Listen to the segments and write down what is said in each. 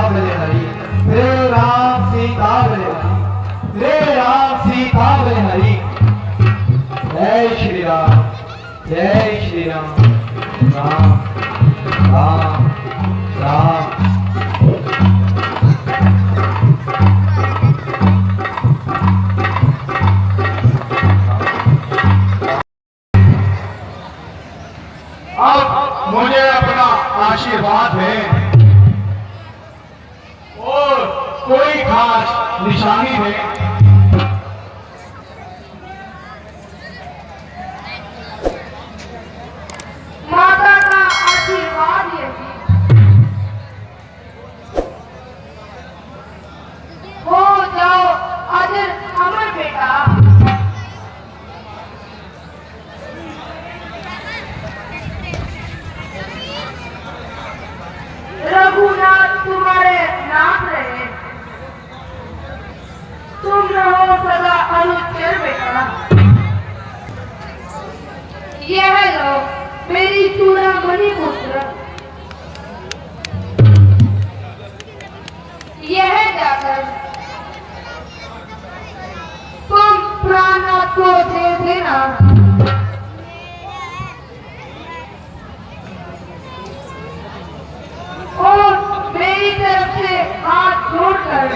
बोले हरि, रे राम सीता बोले हरि, रे राम सीता बोले हरि। जय श्री राम, जय श्री राम, राम राम राम। अब मुझे अपना आशीर्वाद है और कोई खास निशानी है। माता का आशीर्वाद है हो जाओ अजर अमर बेटा। रघुनाथ तुम्हारे नाम रहे, तुम रहो सदा अनुचर बेटा। यह लो मेरी चूड़ामणि पुत्र, यह जाकर तुम प्राणनाथ को दे देना। और मेरी तरफ से हाथ जोड़कर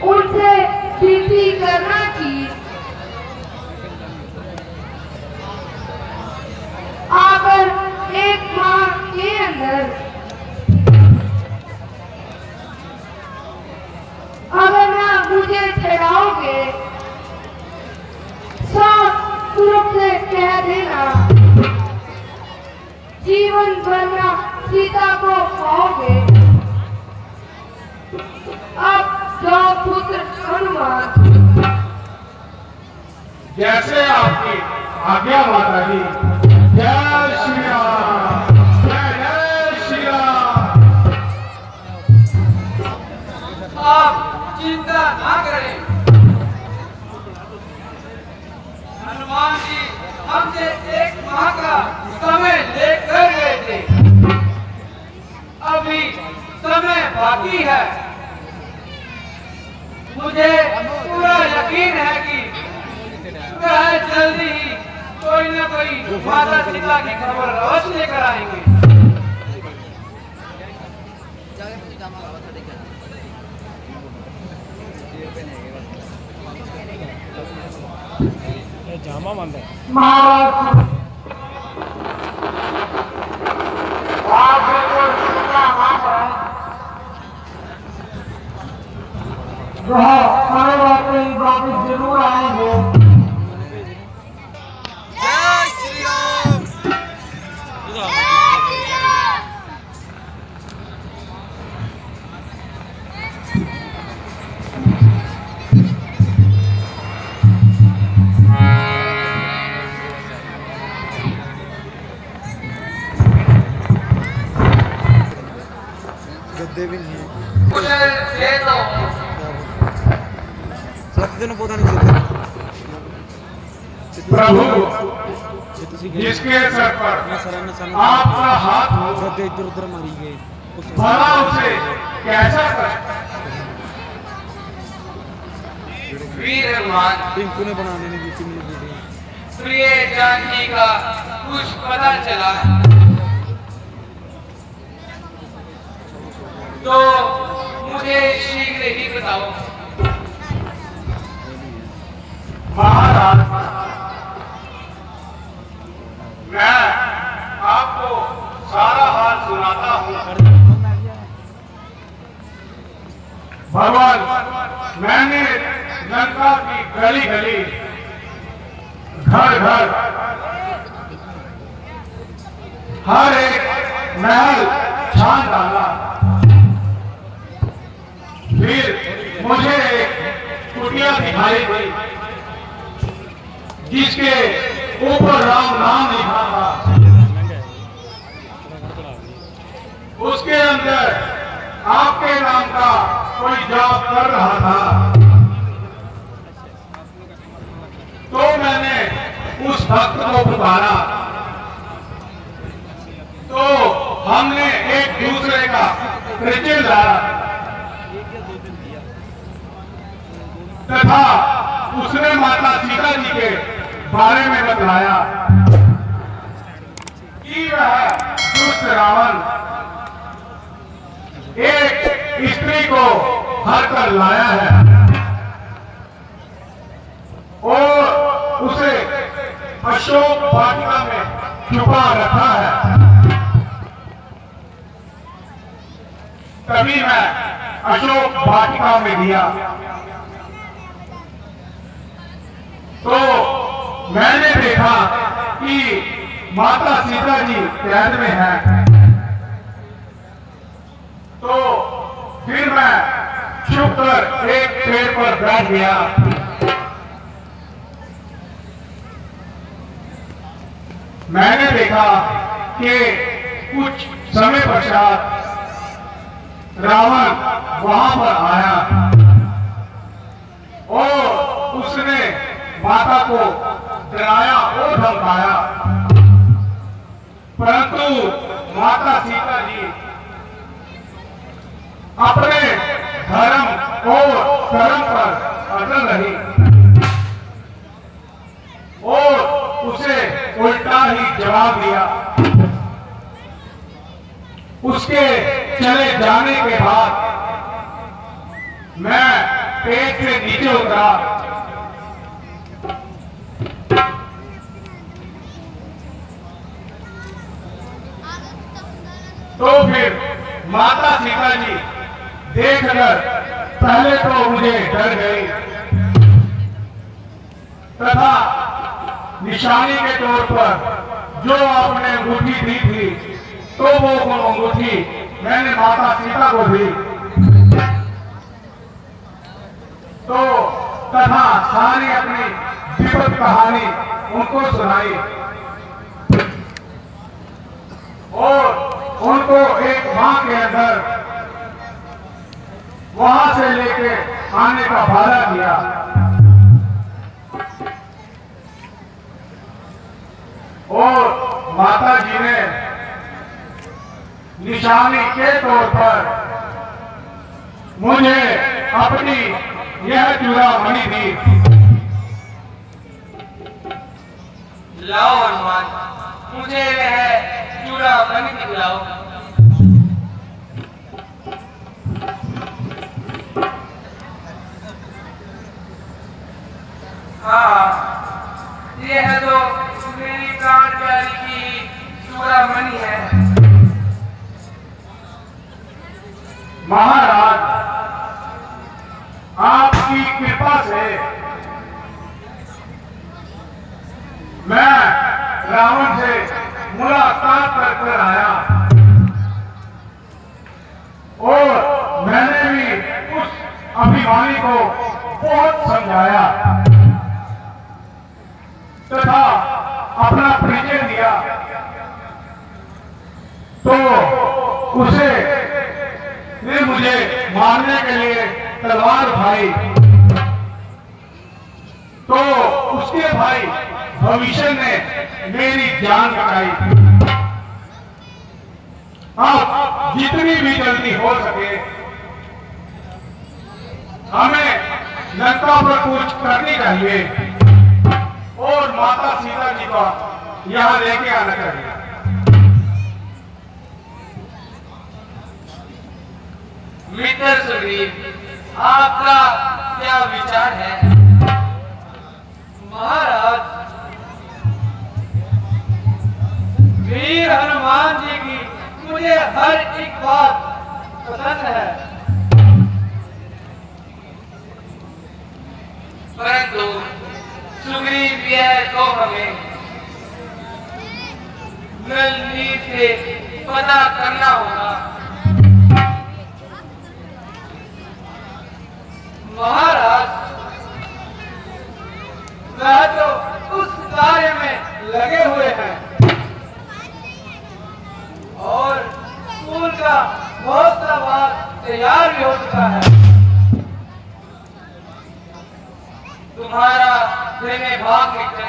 उनसे विनती करना कि आकर एक माह के अंदर अगर ना मुझे छड़ाओगे, साफ रूप से कह देना जीवन भर ना सीता को पाओगे। अब जाओ पुत्र हनुमान। जैसे आपकी आज्ञा माता जी। जय श्री राम, जय जय श्री राम। आप चिंता ना करें, हनुमान जी हमसे एक माह का समय लेकर गए थे। अभी समय बाकी है। मुझे पूरा यकीन है कि वह जल्दी ही कोई न कोई माता सीता की खबर अवश्य लेकर आएंगे। जामा बंद है महाराज आप बिल्कुल चिंता ना करें, सारे बातें वापिस जरूर आएंगे। जय श्री राम। गद्दे भी नहीं है मुझे दे दो। रख देना पौधा नहीं प्रभु जिसके सर पर आपका हाथ हो, गद्दे इधर उधर मारी गए भला उसे कैसा कष्ट। वीर हनुमान, टिंकू ने बनाने नहीं दी थी मुझे वीडियो। प्रिय जानकी का कुछ पता चला तो मुझे शीघ्र ही बताओ। महाराज मैं आपको सारा हाल सुनाता हूँ। भगवान मैंने लंका की गली गली घर घर हर एक महल छान डाला। फिर मुझे एक कुटिया दिखाई गई जिसके ऊपर राम नाम लिखा था। उसके अंदर आपके नाम का कोई जाप कर रहा था। तो मैंने उस भक्त को पुकारा तो हमने एक दूसरे का त्रिचिलधारा तथा उसने माता सीता जी के बारे में बतलाया कि वह दुष्ट रावण एक स्त्री को हर कर लाया है और उसे अशोक वाटिका में छुपा रखा है। तभी मैं अशोक वाटिका में गया तो मैंने देखा कि माता सीता जी कैद में है। तो फिर मैं छुप कर एक पेड़ पर बैठ गया। मैंने देखा कि कुछ समय पश्चात रावण वहां पर आया और उसने माता को डराया और धमकाया, परंतु माता सीता जी अपने धर्म और कर्म पर अटल रही और उसे उल्टा ही जवाब दिया। उसके चले जाने के बाद मैं पेड़ से नीचे उतरा। तो फिर माता सीता जी देखकर पहले तो मुझे डर गई तथा निशानी के तौर पर जो आपने अंगूठी दी थी तो वो अंगूठी मैंने माता सीता को दी तो तथा सारी अपनी विपद कहानी उनको सुनाई और उनको एक मां के अंदर वहां से लेके आने का वादा किया। और माता जी ने निशानी के तौर पर मुझे अपनी यह चूड़ामणि दी। लाओ हनुमान, मुझे यह चूड़ामणि दिलाओ। हाँ, यह तो मेरी प्राण प्यारी की चूड़ामणि है। महाराज, आपकी कृपा से मैं रावण से मुलाकात कर आया और मैंने भी उस अभिमानी को बहुत समझाया तथा अपना परिचय दिया तो उसे ने मुझे मारने के लिए तलवार उठाई तो उसके भाई भविष्य ने मेरी जान बचाई। अब जितनी भी जल्दी हो सके हमें लंका पर कूच करनी चाहिए और माता सीता जी को यहां लेके आना चाहिए। मित्र सुग्रीव, आपका क्या विचार है? महाराज, वीर हनुमान जी की मुझे हर एक बात पसंद है, परंतु सुग्रीव यह तो हमें नलनीत से पता करना होगा। महाराज, वह तो उस कार्य में लगे हुए हैं और स्कूल का बहुत सवाल तैयार भी हो चुका है। तुम्हारा में भाग मित्र,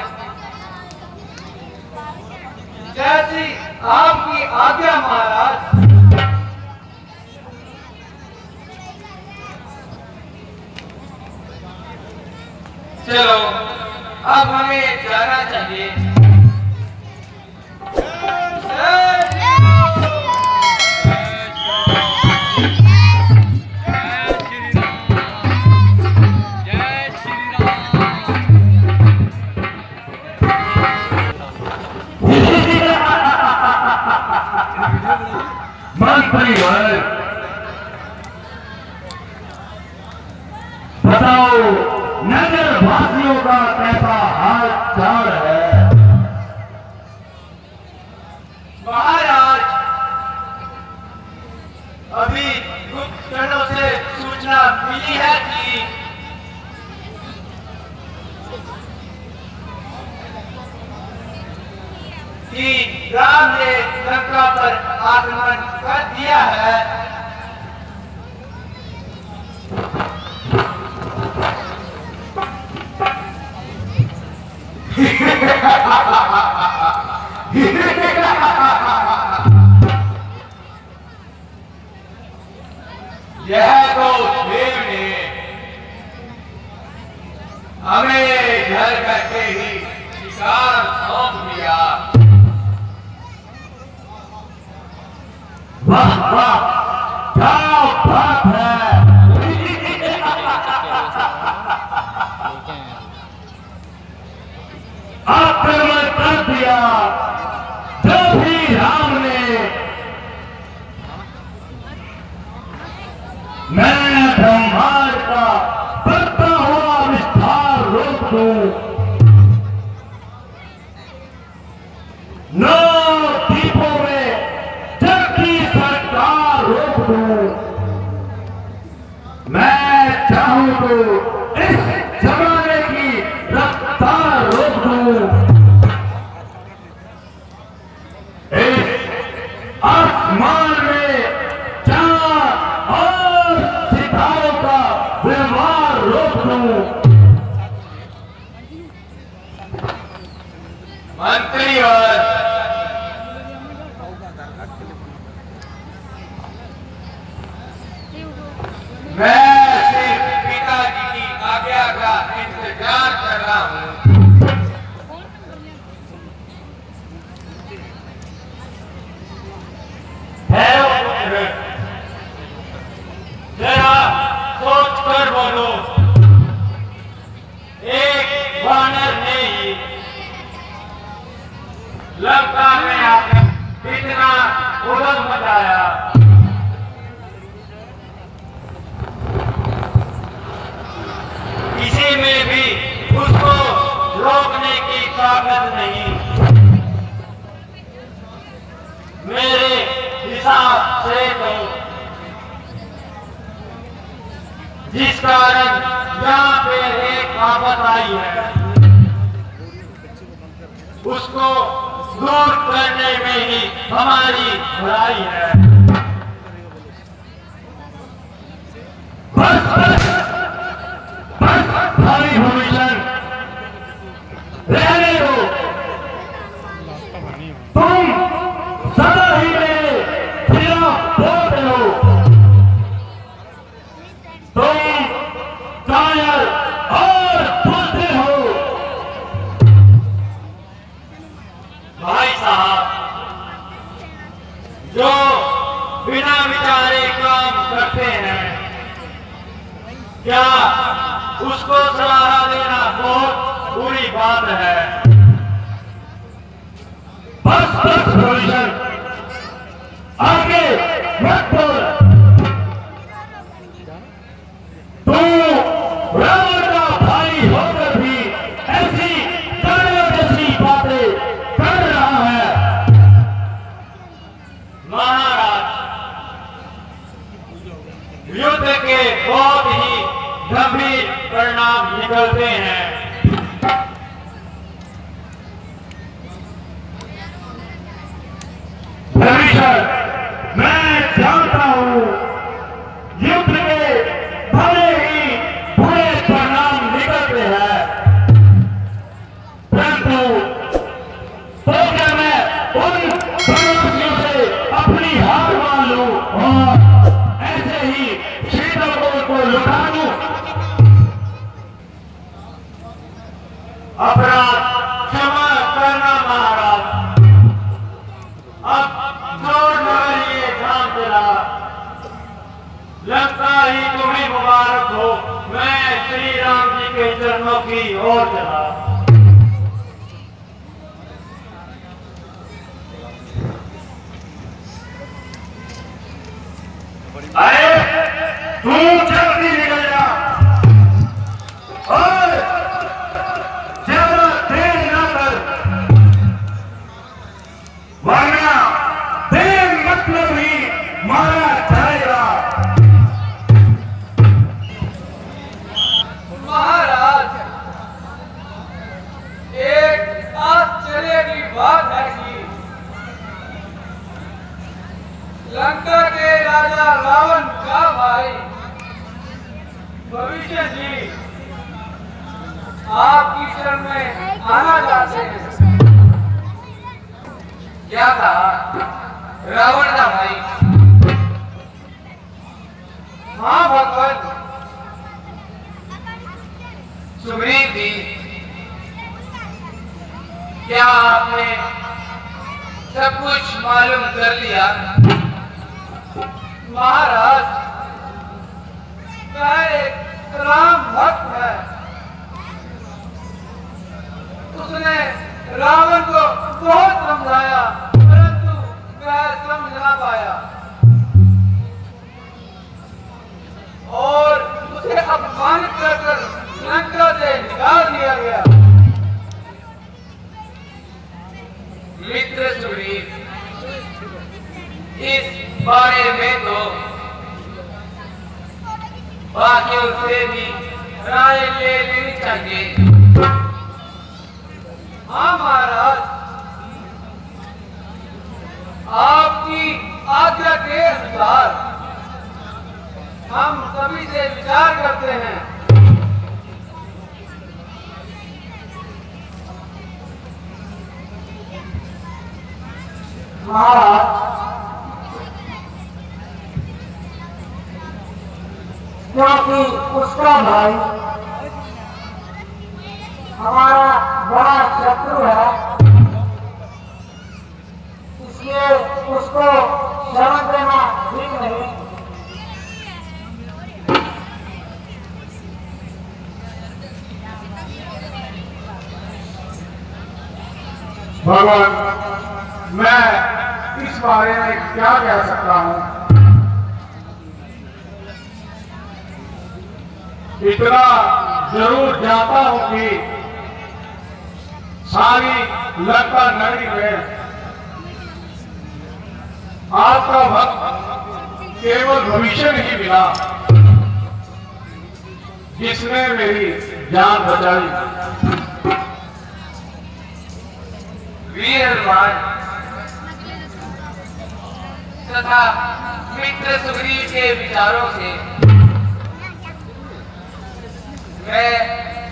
जैसी आपकी आज्ञा महाराज। अब हमें जाना चाहिए। मंत्रीवर, बताओ नगर वासियों का कैसा हाल चाल है? महाराज, अभी गुप्तचरों से सूचना मिली है कि राम ने लंका पर आक्रमण कर दिया है। यह तो देव ने हमें घर बैठे ही शिकार सौंप दिया। वाह वाह, क्या बात है। आक्रमण कर दिया जो भी राम ने। मैं ब्रह्मांड का बढ़ता हुआ विस्तार रोक दूं, नौ द्वीपों में जग की सरकार रोक दूं। मैं चाहूं तो इस जमाने की रफ्तार रोक दूं। इस आसमान में चांद और सितारों का व्यवहार रोक दूं। मंत्री और मैं सिर्फ पिताजी की आज्ञा का इंतजार कर रहा हूँ। जरा सोच कर बोलो, एक वानर ने ही लंका में आकर इतना उलझ मचाया। किसी में भी उसको रोकने की ताकत नहीं। मेरे हिसाब से तो जिस कारण यहाँ पे एक आफत आई है, उसको दूर करने में ही हमारी भलाई है। बस बस बस भाई भूषण, रहने दो। तुम सदा ही मेरे खिलाफ बोलते हो। तुम कायर और बोलते हो। भाई साहब, जो बिना विचारे काम करते हैं, क्या उसको सलाह देना बहुत बुरी बात है? बस बस भूषण, आगे मत बोल। तू रावण का भाई होकर भी ऐसी कालियों जैसी बातें कर रहा है। महाराज, युद्ध के बहुत ही गंभीर परिणाम निकलते हैं। भविष्य मैं जानता हूं, युद्ध के भले ही बुरे परिणाम निकलते हैं, परंतु तो क्या मैं उन परिणामों से अपनी हार मान लूं और ऐसे ही शीतकों को लुटा दूं? अपना लगता ही तुम्हें मुबारक हो। मैं श्री राम जी के चरणों की ओर चला। अरे तू जल्दी निकल जा और ज्यादा देर ना कर, वरना बेमतलब ही मारा जाएगा। महाराज, एक आश्चर्य की बात है कि लंका के राजा रावण का भाई भविष्य जी आपकी शरण में आना चाहते हैं। क्या कहा? रावण का भाई? हाँ भगवान। सुग्रीव जी, क्या आपने सब कुछ मालूम कर लिया? महाराज, वह एक राम भक्त है। उसने रावण को बहुत समझाया, परंतु वह समझ ना पाया और उसे अपमानित कर लंका से निकाल दिया गया। मित्र सुग्रीव, इस बारे में तो बाकियों से भी राय ले लेनी चाहिए। हाँ महाराज, आपकी आज्ञा के अनुसार हम सभी से विचार करते हैं। महाराज, क्योंकि उसका भाई हमारा बड़ा शत्रु है, इसलिए उसको शरण देना ठीक नहीं। भगवान, मैं इस बारे में क्या कह सकता हूं? इतना जरूर जानता हूं कि सारी लंका नगरी में आपका भक्त केवल भविष्य नहीं मिला जिसने मेरी जान बचाई। वीर हनुमान तथा मित्र सुग्रीव के विचारों से मैं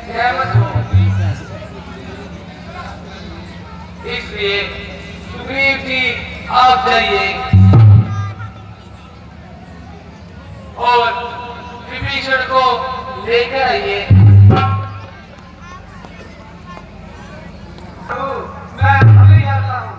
सहमत हूं। इसलिए सुग्रीव जी, आप जाइए और विभीषण को लेकर आइए। मैं अभी आता हूं।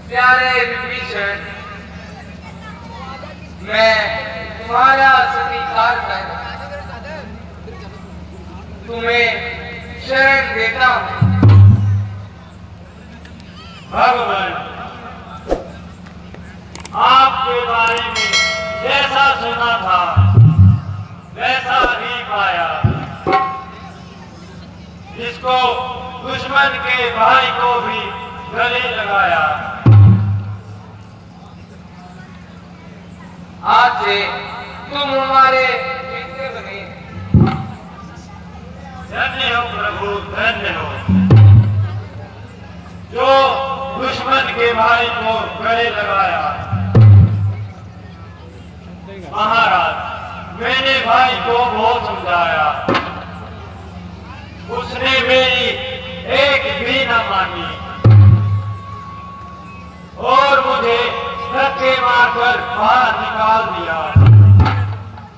प्यारे विभीषण, मैं तुम्हारा सत्कार कर तुम्हें शरण देता हूं। भगवान, आपके बारे में जैसा सुना था वैसा ही पाया। जिसको दुश्मन के भाई को भी गले लगाया। आज से तुम हमारे मित्र बने। धन्य हो प्रभु, धन्य हो। जो दुश्मन के भाई को गले लगाया। और मुझे धक्के मारकर बाहर निकाल दिया।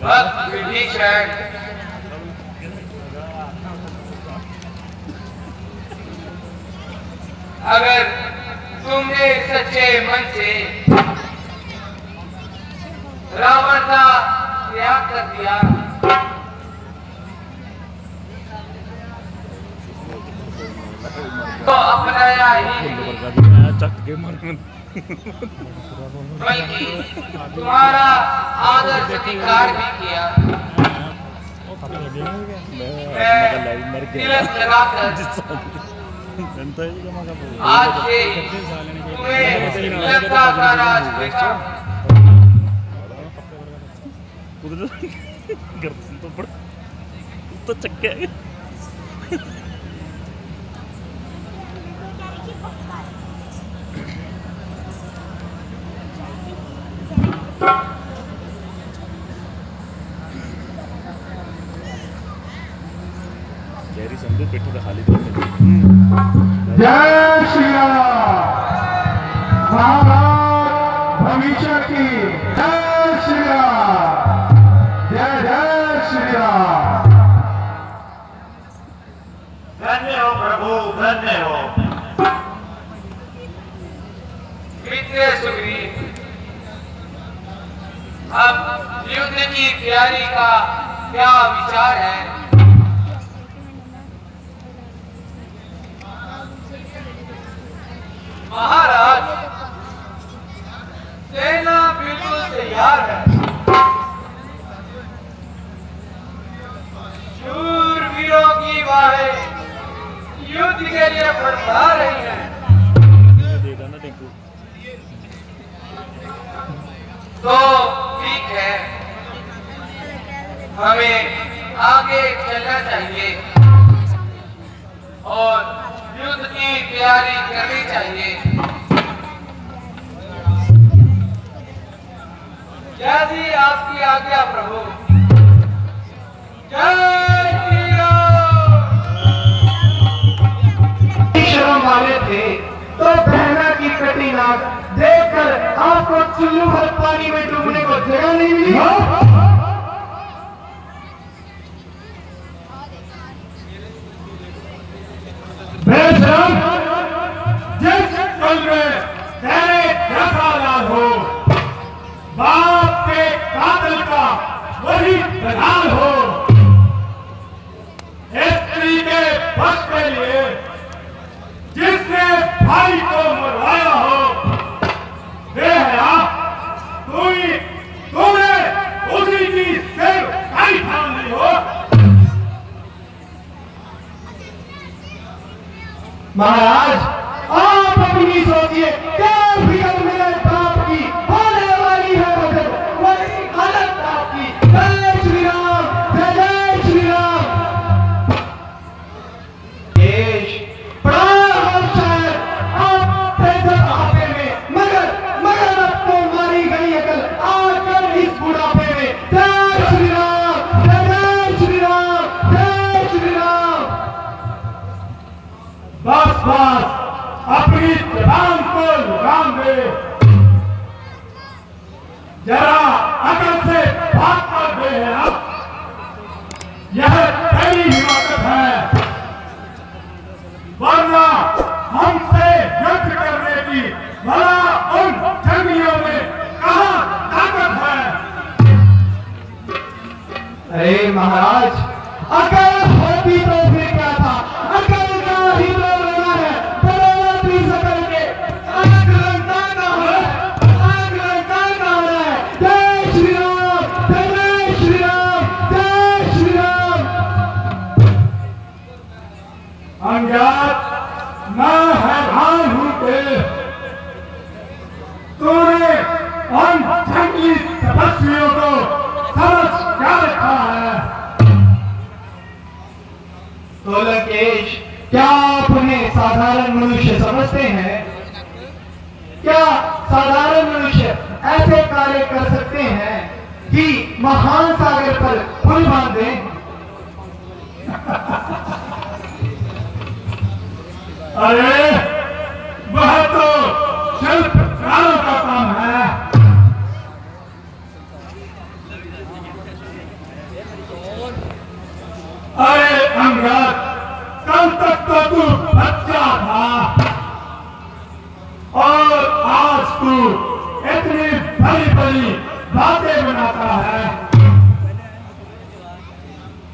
बस विभीषण, अगर तुमने सच्चे मन से रावण का त्याग कर दिया तो अपनाया ही नहीं, चक के मर बल्कि तुम्हारा आदर सत्कार भी किया। मैं तिलक लगाकर आज से तुम्हें लंका का राज देगा। तो चक्के गहरी समझो पेट तो खाली जय श्री राम। महाभारत भविष्य की जय श्री राम। जय जय श्री राम। धन्य हो प्रभु, धन्य हो। मित्र सुग्रीव, अब युद्ध की तैयारी का क्या विचार है? महाराज, सेना बिल्कुल तैयार है। शूरवीरों की बाहें युद्ध के लिए फड़फड़ा रही हैं। तो ठीक है, हमें आगे चलना चाहिए और युद्ध की तैयारी करनी चाहिए। जैसी आपकी आज्ञा प्रभु। जय श्री राम। शर्म वाले थे तो बहना की कटी नाक देखकर आपको चुल्लू भर पानी में डूबने को जगह नहीं मिली। जिस पल में तेरे जैसा लाल हो, बाप के कातिल का वही प्रधान हो, स्त्री के बस के लिए जिसने भाई को मरवाया हो, तूने उसी की सिर कहीं ठान ली हो। महाराज, आप अपनी सोचिए, क्या फिक्र मेरे बाप की होने वाली है बदल, वही हालत आपकी। जय श्री राम, जय जय श्री राम। देश बड़ा होशियार, आप पैदल आपे में, मगर अब तो मारी गई अकल आकर इस बुढ़ापे में। जय श्री राम, जय जय श्री राम, जय श्री राम। बस बस, अपनी जबान को लगाम दे, जरा अकल से बात कर दे। अब यह तेरी हिम्मत है, वरना हमसे युद्ध करने की भला उन जंगियों में कहाँ ताकत है। अरे महाराज, अकल होती तो फिर क्या था? अकल का ही तो रोना है, बराबरी सकल के आग लगता ना है, आग लगता ना है। जय श्री राम, जय श्री राम, जय श्री राम। अंगद, मैं हैरान हूं कि तूने उन जंगली तपस्वियों को समझ क्या रखा है। तो लंकेश, क्या आप उन्हें साधारण मनुष्य समझते हैं? क्या साधारण मनुष्य ऐसे कार्य कर सकते हैं कि महान सागर पर पुल बांध दें? अरे वह तो शिल्प बड़ी बड़ी बातें बनाता है।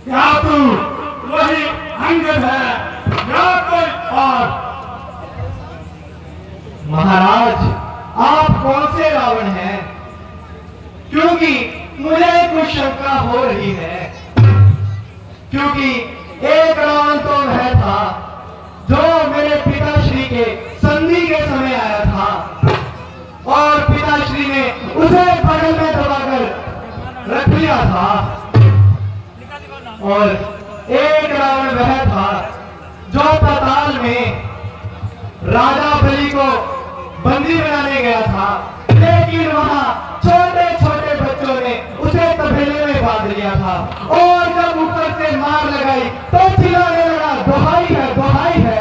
क्या तू वही अंगद है या कोई और? महाराज, आप कौन से रावण हैं? क्योंकि मुझे कुछ शंका हो रही है। क्योंकि एक रावण तो वह था जो मेरे पिताश्री के संधि के समय आया था और पिताश्री ने उसे बगल में दबाकर रख लिया था, और एक रावण वह था जो पाताल में राजा बलि को बंदी बनाने गया था, लेकिन वहां छोटे छोटे बच्चों ने उसे तबेले में बांध लिया था, और जब ऊपर से मार लगाई तो चिल्लाने लगा, दुहाई है, दुहाई है।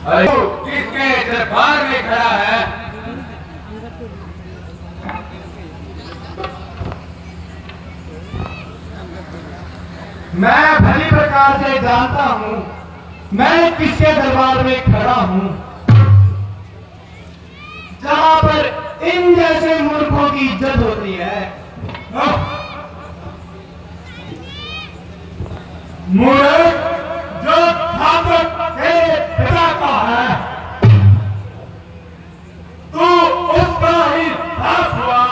अरे किसके दरबार में खड़ा है? मैं भली प्रकार से जानता हूं मैं किसके दरबार में खड़ा हूं, जहां पर इन जैसे मूर्खों की इज्जत होती है। मूर्ख जो घातक के पिता का है, तू उसका ही दास हुआ।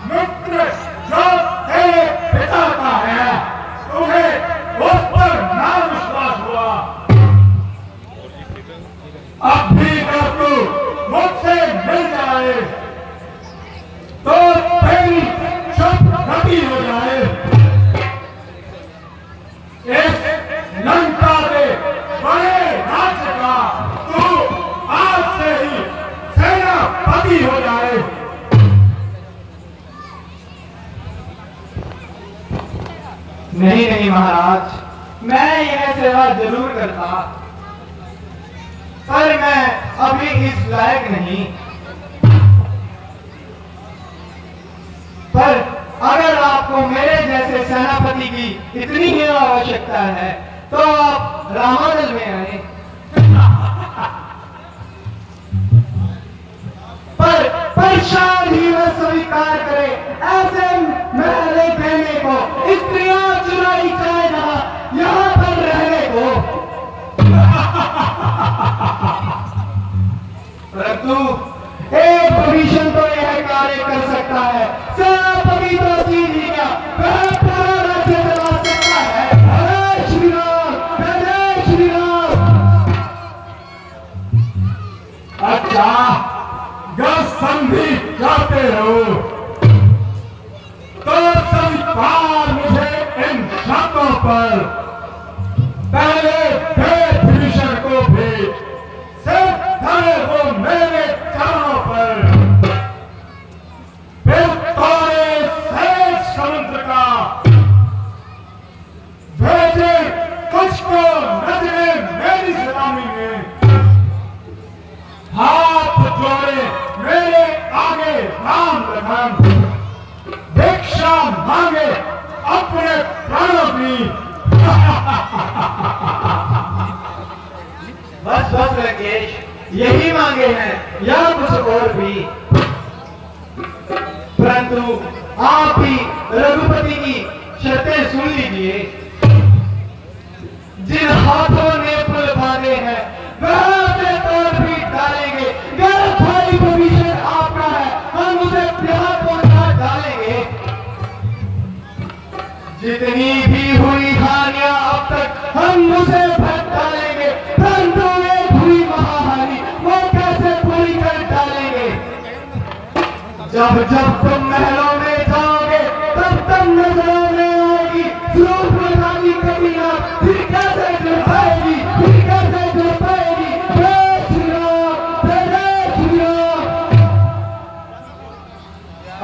मित्र जो तेरे पिता का है, तुम्हें उस पर ना विश्वास हुआ। अब भी अगर तू मुझसे मिल जाए तो तेरी शुभ गति हो जाए। इस लंका के बड़े राज्य का तू आज से ही सेनापति हो जाए। नहीं नहीं महाराज, मैं यह सेवा जरूर करता, पर मैं अभी इस लायक नहीं। पर अगर आपको मेरे जैसे सेनापति की इतनी ही आवश्यकता है तो आप रामादल में आए। पर शायद ही वह स्वीकार करे ऐसे महले कहने को, स्त्रियां चुराई जाए यहाँ पर रहने को। परंतु एक भविष्य तो यह कार्य कर सकता है, सेनापति तो जीत ही गया, वह पूरा राज्य चला सकता है। जय श्री राम, जय श्री राम। अच्छा, जब संधि जाते हो तो स्वीकार मुझे इन शर्तों पर। पहले विभीषण को भी सिर्फ धरे वो मेरे चरणों पर, फिर तोरे शेष समुद्र का भेजे तुझको नजरे मेरी सलामी में। हाथ जोड़े मेरे आगे राम लखन, भिक्षा मांगे अपने प्राणों की। बस बस राकेश, यही मांगे हैं या कुछ और भी। परंतु आप ही रघुपति की शर्तें सुन लीजिए। जिन हाथों ने पुल बांधे हैं वह से तोड़ भी डालेंगे। अगर भाई भविष्य आपका है हम उसे यहाँ पहुंचा डालेंगे। जितनी भी हुई हानियां अब तक हम उसे भर डालेंगे, परंतु एक हुई महाहानि वो कैसे पूरी कर डालेंगे। जब जब तुम महलों में जाओगे तब तब नजरों में आएगी सुरूपरेखा की कमियां, फिर कैसे जुड़ पाएगी, फिर कैसे जुड़ पाएगी। जय श्री राम, जय श्री राम।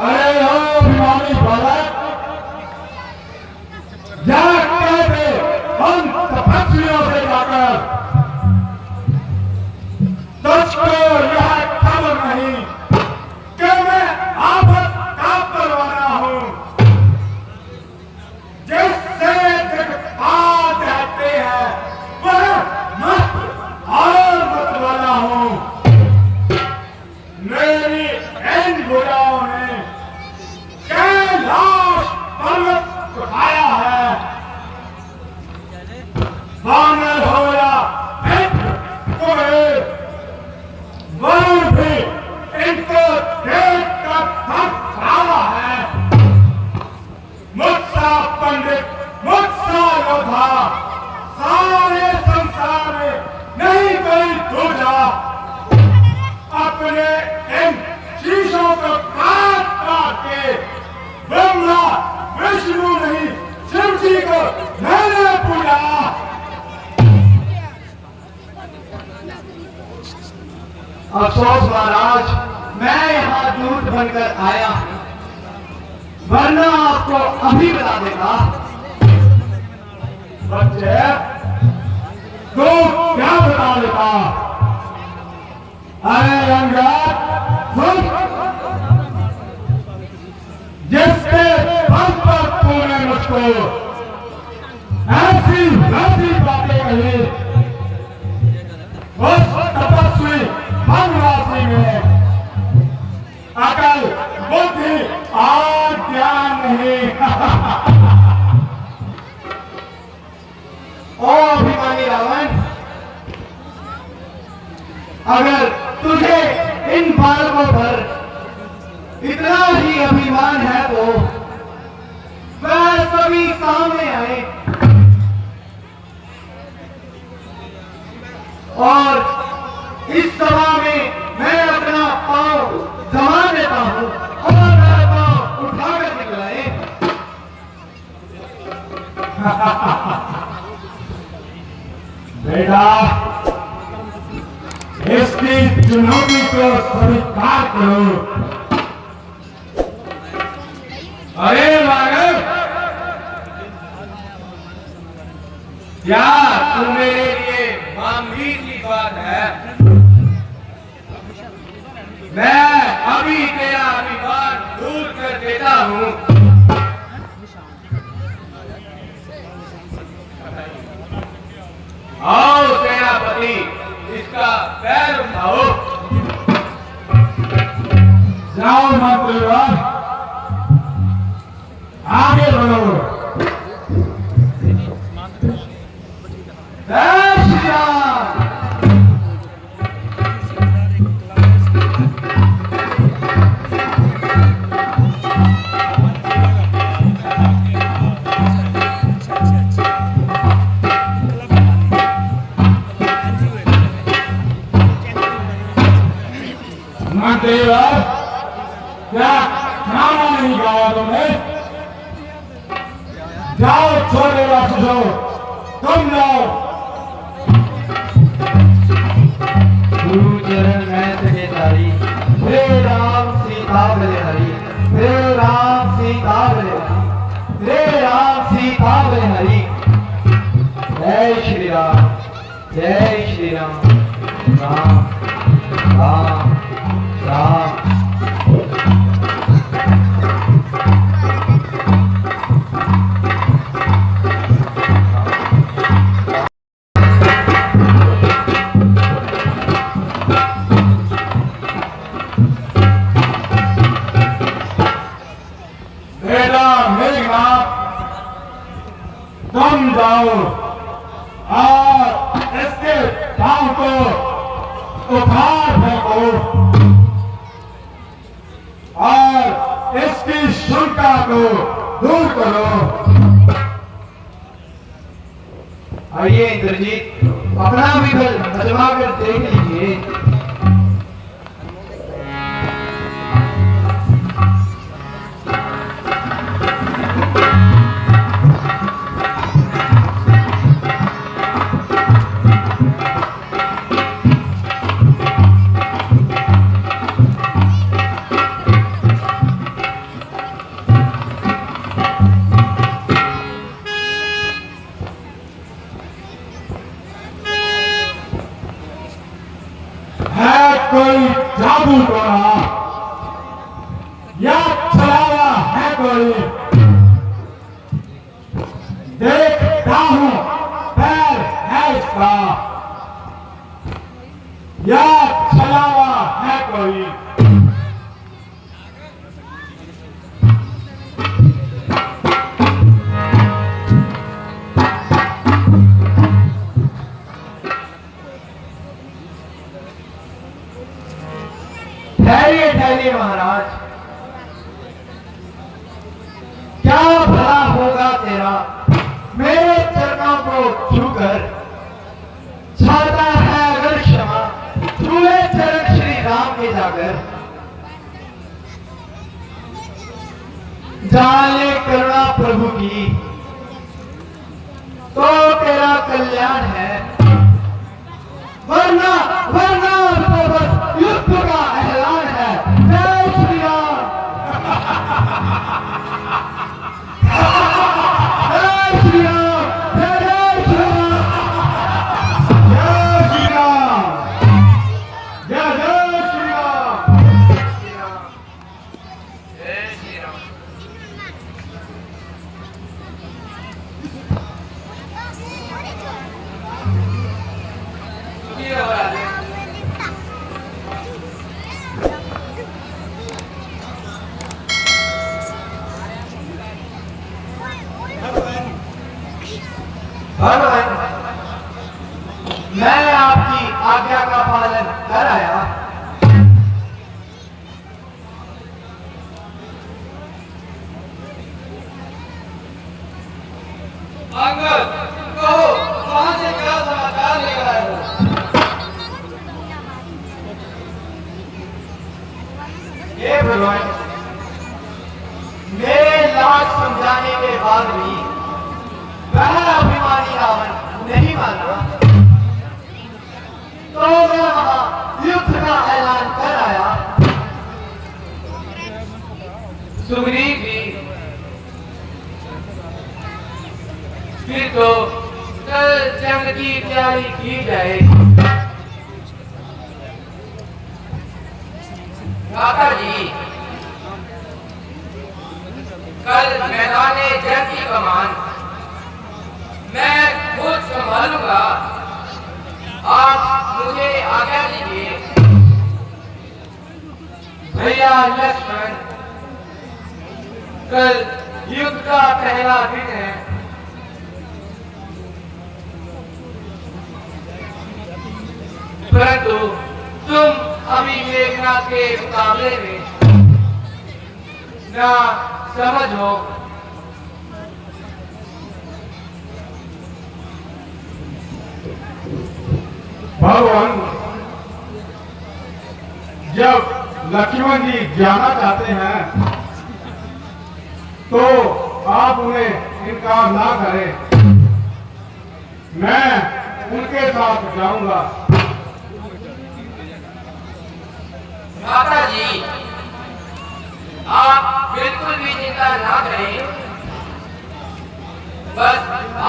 अरे ओ भिवानी बालक, जा कहते हम तपस्वियों से जाकर तुझको यह खबर नहीं कि मैं आफत का अफसोस महाराज, मैं यहाँ दूत बनकर आया हूँ, वरना आपको अभी बता देगा। बच्चे, तू क्या बता देता? अरे रंगत, सुन, जिसके बल पर तूने मुझको ऐसी वैसी बातें कही, उस तपस्वी वनवासी में अकल, बुद्धि और ज्ञान नहीं। ओ अभिमानी रावण, अगर तुझे इन बालकों पर इतना ही अभिमान है तो वह सभी सामने आए और इस सभा में मैं अपना पांव जमा देता हूं और मेरा पांव उठाकर निकलाए। बेटा, इसकी चुनौती को स्वीकार करो। अरे मानव, क्या तुम मेरे लिए मामूली सी बात है? मैं अभी तेरा अभिमान दूर कर देता हूँ। आओ सेनापति, इसका पैर उठाओ। जाओ मंत्रीवर, आगे बढ़ो। जय श्री राम। मंत्रीवर, क्या खाना नहीं खाया तुमने? जाओ छोटे राक्षसों, तुम जाओ। गुरु चरण मैं तेरे तारी, हे राम सीता बले हरि, हे राम सीता बले हरि, हे राम सीता बले हरि। जय श्री राम, जय श्री राम। राम राम राम। बेटा मेघनाथ, तुम जाओ और इसके पांव को उखाड़ फेंको और इसकी शंका को दूर करो। आइए इंद्रजीत, अपना भी बल आजमा कर देख लीजिए। कोई जादू टोना या छलावा है कोई? देखता हूं पैर है इसका या छलावा है कोई? ठहरिए ठहरिए महाराज, क्या भला होगा तेरा मेरे चरणों को छूकर? चाहता है अगर क्षमा, छुए चरण श्री राम के जाकर। जाने करुणा प्रभु की तो तेरा कल्याण है, वरना वरना तो बस भगवान, मैं आपकी आज्ञा का पालन कर आया। अंगद, कहो कहां से क्या समाचार लेकर आए हो? हे भगवान, मेरे लाख समझाने के बाद भी वह अभिमानी रावण नहीं मान रहा, तो मैं वहां युद्ध का ऐलान कर आया। सुग्रीव जी, फिर तो कल जंग की तैयारी की जाए। काका जी, कल मैदाने जंग की कमान मैं खुद संभालूंगा। आप मुझे आज्ञा दीजिए। भैया लक्ष्मण, कल युद्ध का पहला दिन है। परंतु तुम अभी मेघनाथ के मुकाबले में ना समझ हो। भगवान, जब लक्ष्मण जी जाना चाहते हैं तो आप उन्हें इनकार ना करें, मैं उनके साथ जाऊंगा। माता जी, आप बिल्कुल भी चिंता ना करें। बस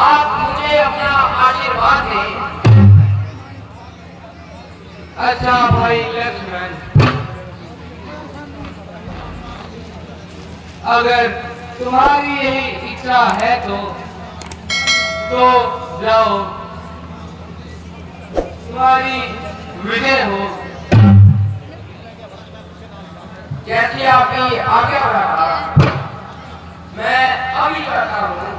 आप मुझे अपना आशीर्वाद दें। अच्छा भाई लक्ष्मण, अगर तुम्हारी यही इच्छा है तो जाओ, तुम्हारी विजय हो। जैसी आपकी आज्ञा रहा, मैं अभी करता हूँ।